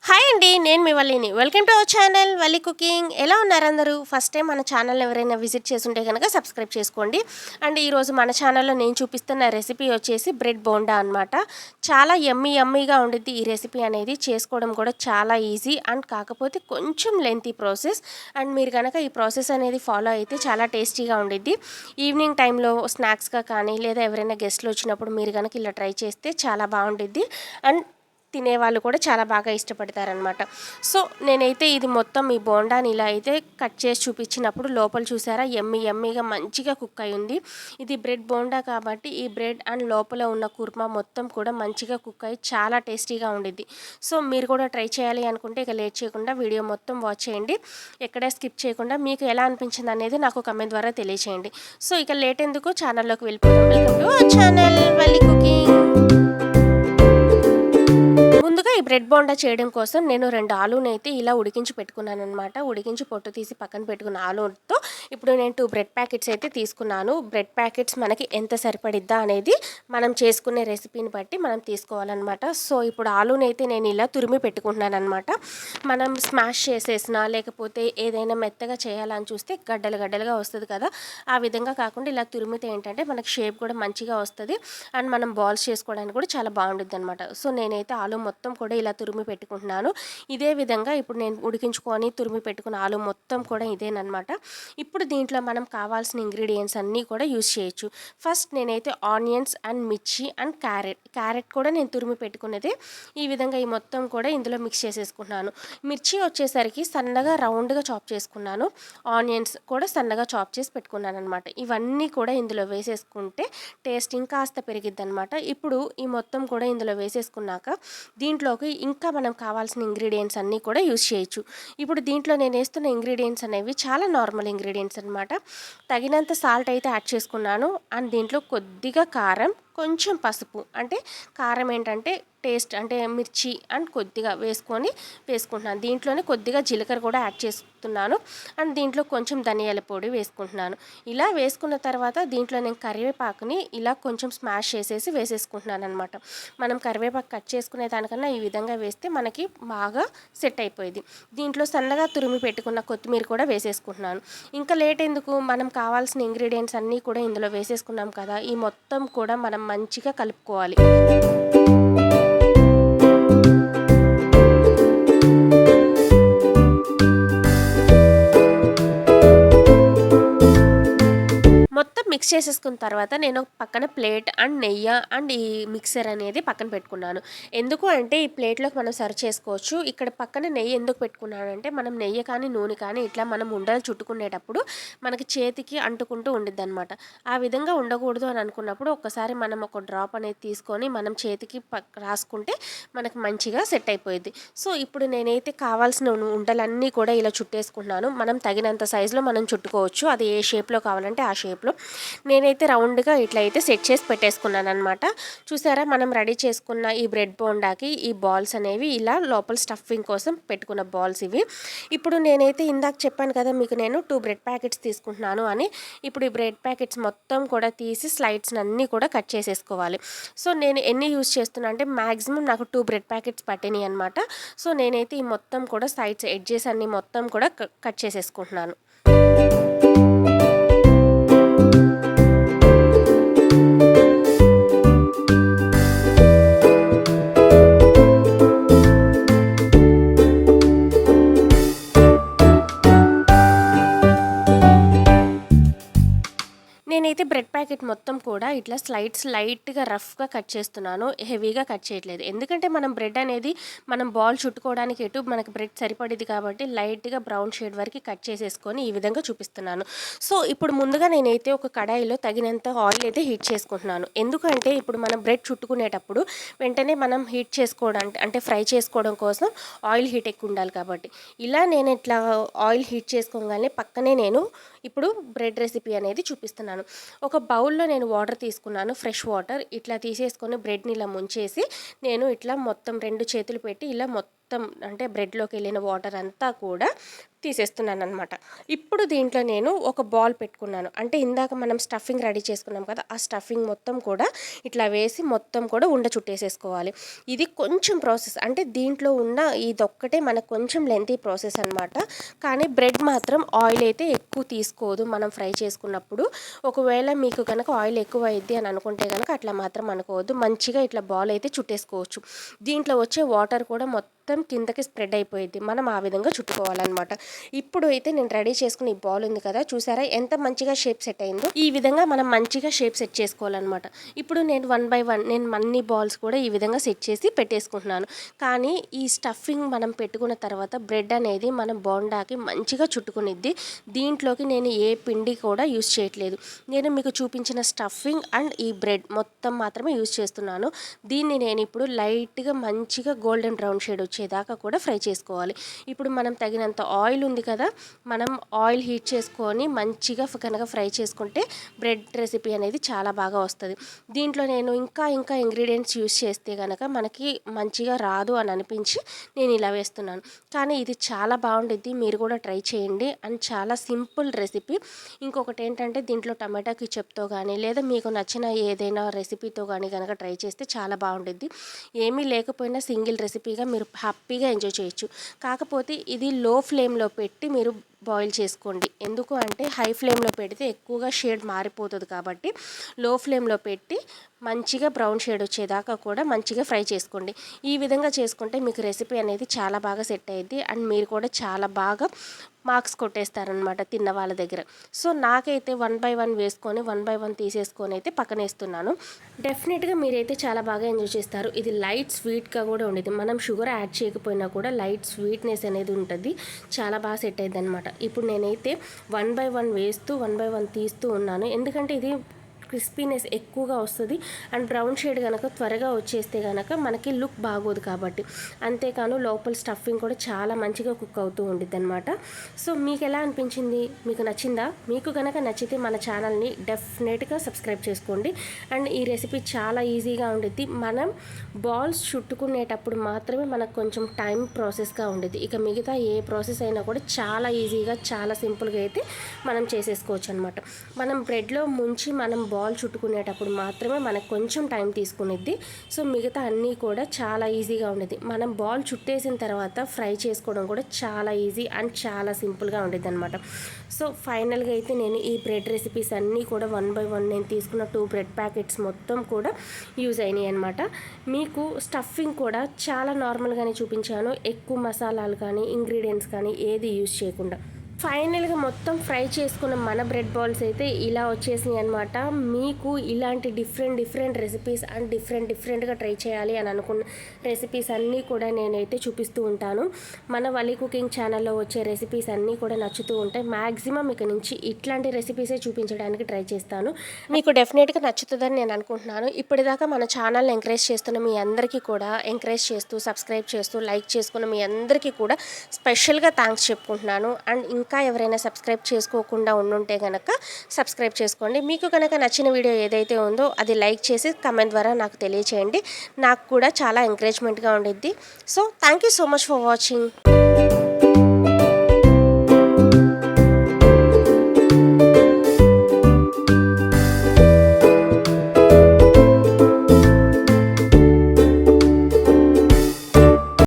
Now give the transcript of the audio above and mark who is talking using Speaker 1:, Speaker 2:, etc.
Speaker 1: Hi అండి, నేను మీ వల్లిని. Welcome to our channel Valli cooking. ఎలా ఉన్నారు అందరూ? ఫస్ట్ టైం మన ఛానల్ ఎవరైనా విజిట్ చేసుంటే కనుక సబ్స్క్రైబ్ చేసుకోండి. అండ్ ఈరోజు మన ఛానల్లో నేను చూపిస్తున్న రెసిపీ వచ్చేసి బ్రెడ్ బోండా అనమాట. చాలా యమ్మీగా ఉండిద్ది ఈ రెసిపీ అనేది. చేసుకోవడం కూడా చాలా ఈజీ అండ్ కాకపోతే కొంచెం లెంతీ ప్రాసెస్. అండ్ మీరు కనుక ఈ ప్రాసెస్ అనేది ఫాలో అయితే చాలా టేస్టీగా ఉండిద్ది. ఈవినింగ్ టైంలో స్నాక్స్గా కానీ లేదా ఎవరైనా గెస్ట్లు వచ్చినప్పుడు మీరు కనుక ఇలా ట్రై చేస్తే చాలా బాగుండిద్ది. అండ్ తినేవాళ్ళు కూడా చాలా బాగా ఇష్టపడతారనమాట. సో నేనైతే ఇది మొత్తం ఈ బోండాని ఇలా అయితే కట్ చేసి చూపించినప్పుడు లోపల చూసారా యమ్మీగా మంచిగా కుక్ అయి ఉంది. ఇది బ్రెడ్ బోండా కాబట్టి ఈ బ్రెడ్ అండ్ లోపల ఉన్న కుర్మా మొత్తం కూడా మంచిగా కుక్ అయ్యి చాలా టేస్టీగా ఉండిద్ది. సో మీరు కూడా ట్రై చేయాలి అనుకుంటే ఇక లేట్ చేయకుండా వీడియో మొత్తం వాచ్ చేయండి. ఎక్కడే స్కిప్ చేయకుండా మీకు ఎలా అనిపించింది అనేది నాకు కమెంట్ ద్వారా తెలియచేయండి. సో ఇక లేట్ ఎందుకు ఛానల్లోకి వెళ్ళిపోతాం. Welcome to our channel Valli cooking. ముందుగా ఈ బ్రెడ్ బోండా చేయడం కోసం నేను 2 ఆలూనైతే ఇలా ఉడికించి పెట్టుకున్నాను అనమాట. ఉడికించి పొట్టు తీసి పక్కన పెట్టుకున్న ఆలూతో ఇప్పుడు నేను 2 బ్రెడ్ ప్యాకెట్స్ అయితే తీసుకున్నాను. బ్రెడ్ ప్యాకెట్స్ మనకి ఎంత సరిపడిద్దా అనేది మనం చేసుకునే రెసిపీని బట్టి మనం తీసుకోవాలన్నమాట. సో ఇప్పుడు ఆలూనైతే నేను ఇలా తురిమి పెట్టుకుంటున్నాను అనమాట. మనం స్మాష్ చేసేసినా లేకపోతే ఏదైనా మెత్తగా చేయాలని చూస్తే గడ్డలుగా వస్తుంది కదా, ఆ విధంగా కాకుండా ఇలా తురిమితే ఏంటంటే మనకి షేప్ కూడా మంచిగా వస్తుంది అండ్ మనం బాల్స్ చేసుకోవడానికి కూడా చాలా బాగుంటుంది అనమాట. సో నేనైతే ఆలు మొత్తం కూడా ఇలా తురిమి పెట్టుకుంటున్నాను. ఇదే విధంగా ఇప్పుడు నేను ఉడికించుకొని తురిమి పెట్టుకున్న ఆలు మొత్తం కూడా ఇదేనమాట. ఇప్పుడు దీంట్లో మనం కావాల్సిన ఇంగ్రీడియంట్స్ అన్నీ కూడా యూజ్ చేయొచ్చు. ఫస్ట్ నేనైతే ఆనియన్స్ అండ్ మిర్చి అండ్ క్యారెట్ కూడా నేను తురిమి పెట్టుకునేది. ఈ విధంగా ఈ మొత్తం కూడా ఇందులో మిక్స్ చేసేసుకున్నాను. మిర్చి వచ్చేసరికి సన్నగా రౌండ్గా చాప్ చేసుకున్నాను. ఆనియన్స్ కూడా సన్నగా చాప్ చేసి పెట్టుకున్నాను అనమాట. ఇవన్నీ కూడా ఇందులో వేసేసుకుంటే టేస్ట్ ఇంకాస్త పెరిగిద్ది అనమాట. ఇప్పుడు ఈ మొత్తం కూడా ఇందులో వేసేసుకున్నాక దీంట్లోకి ఇంకా మనం కావాల్సిన ఇంగ్రీడియంట్స్ అన్నీ కూడా యూజ్ చేయొచ్చు. ఇప్పుడు దీంట్లో నేను వేస్తున్న ఇంగ్రీడియంట్స్ అనేవి చాలా నార్మల్ ఇంగ్రీడియంట్స్ అనమాట. తగినంత సాల్ట్ అయితే యాడ్ చేసుకున్నాను అండ్ దీంట్లో కొద్దిగా కారం, కొంచెం పసుపు, అంటే కారం ఏంటంటే టేస్ట్ అంటే మిర్చి అండ్ కొద్దిగా వేసుకుంటున్నాను. దీంట్లోనే కొద్దిగా జీలకర్ర కూడా యాడ్ చేస్తున్నాను అండ్ దీంట్లో కొంచెం ధనియాల పొడి వేసుకుంటున్నాను. ఇలా వేసుకున్న తర్వాత దీంట్లో నేను కరివేపాకుని ఇలా కొంచెం స్మాష్ చేసేసి వేసేసుకుంటున్నాను అనమాట. మనం కరివేపాకు కట్ చేసుకునే దానికన్నా ఈ విధంగా వేస్తే మనకి బాగా సెట్ అయిపోయింది. దీంట్లో సన్నగా తురిమి పెట్టుకున్న కొత్తిమీర కూడా వేసేసుకుంటున్నాను. ఇంకా లేట్ ఎందుకు, మనం కావాల్సిన ఇంగ్రీడియంట్స్ అన్నీ కూడా ఇందులో వేసేసుకున్నాం కదా, ఈ మొత్తం కూడా మనం మంచిగా కలుపుకోవాలి. మొత్తం మిక్స్ చేసేసుకున్న తర్వాత నేను పక్కన ప్లేట్ అండ్ నెయ్యి అండ్ ఈ మిక్సర్ అనేది పక్కన పెట్టుకున్నాను. ఎందుకు అంటే ఈ ప్లేట్లోకి మనం సర్వ్ చేసుకోవచ్చు. ఇక్కడ పక్కన నెయ్యి ఎందుకు పెట్టుకున్నానంటే మనం నెయ్యి కానీ నూనె కానీ ఇట్లా మనం ఉండలు చుట్టుకునేటప్పుడు మనకి చేతికి అంటుకుంటూ ఉండిద్ది అనమాట. ఆ విధంగా ఉండకూడదు అని అనుకున్నప్పుడు ఒక్కసారి మనం ఒక డ్రాప్ అనేది తీసుకొని మనం చేతికి రాసుకుంటే మనకు మంచిగా సెట్ అయిపోయింది. సో ఇప్పుడు నేనైతే కావాల్సిన ఉండలన్నీ కూడా ఇలా చుట్టేసుకున్నాను. మనం తగినంత సైజులో మనం చుట్టుకోవచ్చు. అది ఏ షేప్లో కావాలంటే ఆ షేప్లో. నేనైతే రౌండ్గా ఇట్లా అయితే సెట్ చేసి పెట్టేసుకున్నాను అనమాట. చూసారా, మనం రెడీ చేసుకున్న ఈ బ్రెడ్ బోండాకి ఈ బాల్స్ అనేవి ఇలా లోపల స్టఫింగ్ కోసం పెట్టుకున్న బాల్స్ ఇవి. ఇప్పుడు నేనైతే ఇందాక చెప్పాను కదా మీకు, నేను 2 బ్రెడ్ ప్యాకెట్స్ తీసుకుంటున్నాను అని. ఇప్పుడు ఈ బ్రెడ్ ప్యాకెట్స్ మొత్తం కూడా తీసి స్లైడ్స్ అన్నీ కూడా కట్ చేసేసుకోవాలి. సో నేను ఎన్ని యూజ్ చేస్తున్నా అంటే మ్యాక్సిమం నాకు 2 బ్రెడ్ ప్యాకెట్స్ పట్టినాయి అనమాట. సో నేనైతే ఈ మొత్తం కూడా సైడ్స్ ఎడ్జెస్ అన్ని మొత్తం కూడా కట్ చేసేసుకుంటున్నాను. నేనైతే బ్రెడ్ ప్యాకెట్ మొత్తం కూడా ఇట్లా స్లైడ్స్ లైట్గా రఫ్గా కట్ చేస్తున్నాను, హెవీగా కట్ చేయట్లేదు. ఎందుకంటే మనం బ్రెడ్ అనేది మనం బాల్ చుట్టుకోవడానికి ఎటు మనకి బ్రెడ్ సరిపడింది కాబట్టి లైట్గా బ్రౌన్ షేడ్ వరకు కట్ చేసేసుకొని ఈ విధంగా చూపిస్తున్నాను. సో ఇప్పుడు ముందుగా నేనైతే ఒక కడాయిలో తగినంత ఆయిల్ అయితే హీట్ చేసుకుంటున్నాను. ఎందుకంటే ఇప్పుడు మనం బ్రెడ్ చుట్టుకునేటప్పుడు వెంటనే మనం హీట్ చేసుకోవడానికి అంటే ఫ్రై చేసుకోవడం కోసం ఆయిల్ హీట్ ఎక్కువ ఉండాలి కాబట్టి ఇలా నేను ఇట్లా ఆయిల్ హీట్ చేసుకోగానే పక్కనే నేను ఇప్పుడు బ్రెడ్ రెసిపీ అనేది చూపిస్తున్నాను. ఒక బౌల్లో నేను వాటర్ తీసుకున్నాను, ఫ్రెష్ వాటర్. ఇట్లా తీసేసుకొని బ్రెడ్ని ఇలా ముంచేసి నేను ఇట్లా మొత్తం 2 చేతులు పెట్టి ఇలా మొత్తం అంటే బ్రెడ్లోకి వెళ్ళిన వాటర్ అంతా కూడా తీసేస్తున్నాననమాట. ఇప్పుడు దీంట్లో నేను ఒక బాల్ పెట్టుకున్నాను. అంటే ఇందాక మనం స్టఫింగ్ రెడీ చేసుకున్నాం కదా! ఆ స్టఫింగ్ మొత్తం కూడా ఇట్లా వేసి మొత్తం కూడా ఉండ చుట్టేసేసుకోవాలి. ఇది కొంచెం ప్రాసెస్. అంటే దీంట్లో ఉన్న ఇదొక్కటే మనకు కొంచెం లెంతీ ప్రాసెస్ అనమాట. కానీ బ్రెడ్ మాత్రం ఆయిల్ అయితే ఎక్కువ తీసుకోదు మనం ఫ్రై చేసుకున్నప్పుడు. ఒకవేళ మీకు కనుక ఆయిల్ ఎక్కువ అయ్యిద్ది అని అనుకుంటే కనుక అట్లా మాత్రం అనుకోవద్దు. మంచిగా ఇట్లా బాల్ అయితే చుట్టేసుకోవచ్చు. దీంట్లో వచ్చే వాటర్ కూడా మొత్తం కిందకి స్ప్రెడ్ అయిపోయిద్ది. మనం ఆ విధంగా చుట్టుకోవాలన్నమాట. ఇప్పుడు అయితే నేను రెడీ చేసుకున్న ఈ బాల్ ఉంది కదా, చూసారా ఎంత మంచిగా షేప్ సెట్ అయిందో. ఈ విధంగా మనం మంచిగా షేప్ సెట్ చేసుకోవాలన్నమాట. ఇప్పుడు నేను 1 బై 1 నేను అన్ని బాల్స్ కూడా ఈ విధంగా సెట్ చేసి పెట్టేసుకుంటున్నాను. కానీ ఈ స్టఫింగ్ మనం పెట్టుకున్న తర్వాత బ్రెడ్ అనేది మనం బోండాకి మంచిగా చుట్టుకునిద్ది. దీంట్లోకి నేను ఏ పిండి కూడా యూస్ చేయట్లేదు. నేను మీకు చూపించిన స్టఫింగ్ అండ్ ఈ బ్రెడ్ మొత్తం మాత్రమే యూస్ చేస్తున్నాను. దీన్ని నేను ఇప్పుడు లైట్గా మంచిగా గోల్డెన్ బ్రౌన్ షేడ్ వచ్చేదాకా కూడా ఫ్రై చేసుకోవాలి. ఇప్పుడు మనం తగినంత ఆయిల్ ఉంది కదా, మనం ఆయిల్ హీట్ చేసుకొని మంచిగా కనుక ఫ్రై చేసుకుంటే బ్రెడ్ రెసిపీ అనేది చాలా బాగా వస్తుంది. దీంట్లో నేను ఇంకా ఇంగ్రీడియంట్స్ యూస్ చేస్తే కనుక మనకి మంచిగా రాదు అని అనిపించి నేను ఇలా వేస్తున్నాను. కానీ ఇది చాలా బాగుండిద్ది, మీరు కూడా ట్రై చేయండి. అండ్ చాలా సింపుల్ రెసిపీ. ఇంకొకటి ఏంటంటే దీంట్లో టమాటా కెచప్తో కానీ లేదా మీకు నచ్చిన ఏదైనా రెసిపీతో కానీ కనుక ట్రై చేస్తే చాలా బాగుండిద్ది. ఏమీ లేకపోయినా సింగిల్ రెసిపీగా మీరు హ్యాపీగా ఎంజాయ్ చేయొచ్చు. కాకపోతే ఇది లో ఫ్లేమ్లో పెట్టి మీరు బాయిల్ చేసుకోండి. ఎందుకు అంటే హై ఫ్లేమ్లో పెడితే ఎక్కువగా షేడ్ మారిపోతుంది. కాబట్టి లో ఫ్లేమ్లో పెట్టి మంచిగా బ్రౌన్ షేడ్ వచ్చేదాకా కూడా మంచిగా ఫ్రై చేసుకోండి. ఈ విధంగా చేసుకుంటే మీకు రెసిపీ అనేది చాలా బాగా సెట్ అయ్యిద్ది. అండ్ మీరు కూడా చాలా బాగా మార్క్స్ కొట్టేస్తారనమాట తిన్న వాళ్ళ దగ్గర. సో నాకైతే 1 బై 1 వేసుకొని 1 బై 1 తీసేసుకొని అయితే పక్కనేస్తున్నాను. డెఫినెట్గా మీరైతే చాలా బాగా ఎంజాయ్ చేస్తారు. ఇది లైట్ స్వీట్గా కూడా ఉండేది. మనం షుగర్ యాడ్ చేయకపోయినా కూడా లైట్ స్వీట్నెస్ అనేది ఉంటుంది. చాలా బాగా సెట్ అయ్యింది అనమాట. ఇప్పుడు నేనైతే 1 బై 1 వేస్తూ 1 బై 1 తీస్తూ ఉన్నాను. ఎందుకంటే ఇది క్రిస్పీనెస్ ఎక్కువగా వస్తుంది. అండ్ బ్రౌన్ షేడ్ కనుక త్వరగా వచ్చేస్తే కనుక మనకి లుక్ బాగోదు. కాబట్టి అంతేకాను లోపల స్టఫింగ్ కూడా చాలా మంచిగా కుక్ అవుతూ ఉండిద్ది అనమాట. సో మీకు ఎలా అనిపించింది? మీకు నచ్చిందా? మీకు కనుక నచ్చితే మన ఛానల్ని డెఫినెట్గా సబ్స్క్రైబ్ చేసుకోండి. అండ్ ఈ రెసిపీ చాలా ఈజీగా ఉండిద్ది. మనం బాల్స్ చుట్టుకునేటప్పుడు మాత్రమే మనకు కొంచెం టైం ప్రాసెస్గా ఉండేది. ఇక మిగతా ఏ ప్రాసెస్ అయినా కూడా చాలా ఈజీగా చాలా సింపుల్గా అయితే మనం చేసేసుకోవచ్చు అనమాట. మనం బ్రెడ్లో ముంచి మనం బాల్ చుట్టుకునేటప్పుడు మాత్రమే మనకు కొంచెం టైం తీసుకునిద్ది. సో మిగతా అన్నీ కూడా చాలా ఈజీగా ఉండేది. మనం బాల్ చుట్టేసిన తర్వాత ఫ్రై చేసుకోవడం కూడా చాలా ఈజీ అండ్ చాలా సింపుల్గా ఉండేది అనమాట. సో ఫైనల్గా అయితే నేను ఈ బ్రెడ్ రెసిపీస్ అన్నీ కూడా 1 బై 1 నేను తీసుకున్న 2 బ్రెడ్ ప్యాకెట్స్ మొత్తం కూడా యూజ్ అయినాయి అనమాట. మీకు స్టఫింగ్ కూడా చాలా నార్మల్గానే చూపించాను. ఎక్కువ మసాలాలు కానీ ఇంగ్రీడియంట్స్ కానీ ఏది యూజ్ చేయకుండా. ఫైనల్గా మొత్తం ఫ్రై చేసుకున్న మన బ్రెడ్ బాల్స్ అయితే ఇలా వచ్చేసినాయి అనమాట. మీకు ఇలాంటి డిఫరెంట్ రెసిపీస్ అండ్ డిఫరెంట్గా ట్రై చేయాలి అని అనుకున్న రెసిపీస్ అన్నీ కూడా నేనైతే చూపిస్తూ ఉంటాను. మన వలి కుకింగ్ ఛానల్లో వచ్చే రెసిపీస్ అన్నీ కూడా నచ్చుతూ ఉంటాయి. మ్యాక్సిమం ఇక నుంచి ఇట్లాంటి రెసిపీసే చూపించడానికి ట్రై చేస్తాను. మీకు డెఫినెట్గా నచ్చుతుందని నేను అనుకుంటున్నాను. ఇప్పటిదాకా మన ఛానల్ని ఎంకరేజ్ చేస్తున్న మీ అందరికీ కూడా ఎంకరేజ్ చేస్తూ సబ్స్క్రైబ్ చేస్తూ లైక్ చేసుకున్న మీ అందరికీ కూడా స్పెషల్గా థ్యాంక్స్ చెప్పుకుంటున్నాను. అండ్ ఇంకా ఎవరైనా సబ్స్క్రైబ్ చేసుకోకుండా ఉండుంటే కనుక సబ్స్క్రైబ్ చేసుకోండి. మీకు కనుక నచ్చిన వీడియో ఏదైతే ఉందో అది లైక్ చేసి కమెంట్ ద్వారా నాకు తెలియచేయండి. నాకు కూడా చాలా ఎంకరేజ్మెంట్గా ఉండిద్ది. So thank you so much for watching.